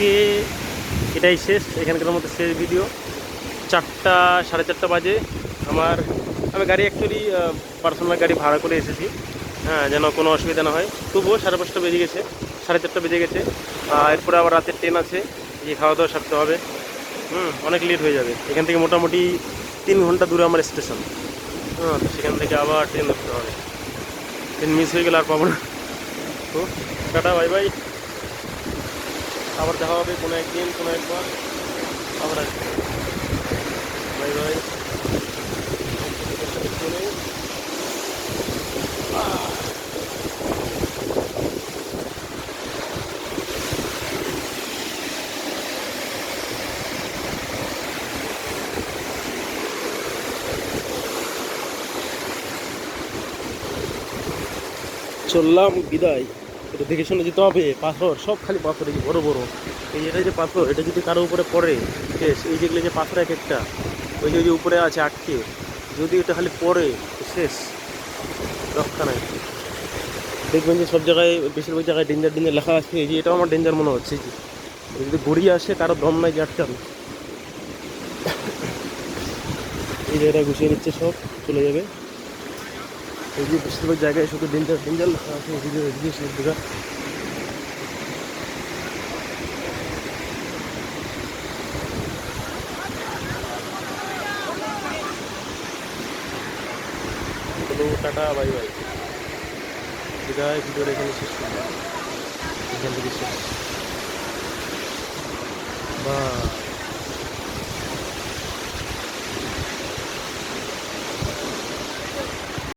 আজকে এটাই শেষ, এখানকার মধ্যে শেষ ভিডিও। 4টা 4:30 বাজে আমি গাড়ি অ্যাকচুয়ালি পার্সোনাল গাড়ি ভাড়া করে এসেছি, হ্যাঁ, যেন কোনো অসুবিধা না হয়। তবুও 5:30 বেজে গেছে, 4:30 বেজে গেছে। এরপরে আবার রাতের ট্রেন আছে, গিয়ে খাওয়া দাওয়া সারতে হবে। অনেক লেট হয়ে যাবে। এখান থেকে মোটামুটি 3 ঘন্টা দূরে আমার স্টেশন। তো সেখান থেকে আবার ট্রেন ধরতে হবে। ট্রেন মিস হয়ে গেলে আর পাবো না। তো টাটা, বাই বাই। আবার দেখা হবে কোনো একদিন, কোনো একবার। আবার আসবে। Bye bye. চললাম, বিদায়। এটা দেখে শুনে যেতে হবে। পাথর, সব খালি পাথর, এই যে বড় বড়। এটা যে পাথর, এটা যদি কারো উপরে পড়ে শেষ। এই যেগুলো যে পাথর এক একটা, ওই যে উপরে আছে আটকে, যদি এটা খালি পড়ে শেষ, রক্ষা নাই। দেখবেন যে সব জায়গায়, বেশিরভাগ জায়গায় ডেঞ্জার ডেঞ্জার লেখা আছে। এই যে এটাও আমার ডেঞ্জার মনে হচ্ছে। এই যে যদি গড়িয়ে আসে, কারো দম নাই যে আটকান। এই জায়গাটা গুছিয়ে নিচ্ছে, সব চলে যাবে। এই যে বেশিরভাগ জায়গায় শুধু ডেঞ্জার ডেঞ্জার লেখা আছে। এদিকে সব জায়গা টাটা, বাই বাই, বিদায়। ভিডিওটা এখানে শেষ করলাম, এখান থেকে শেষ। বা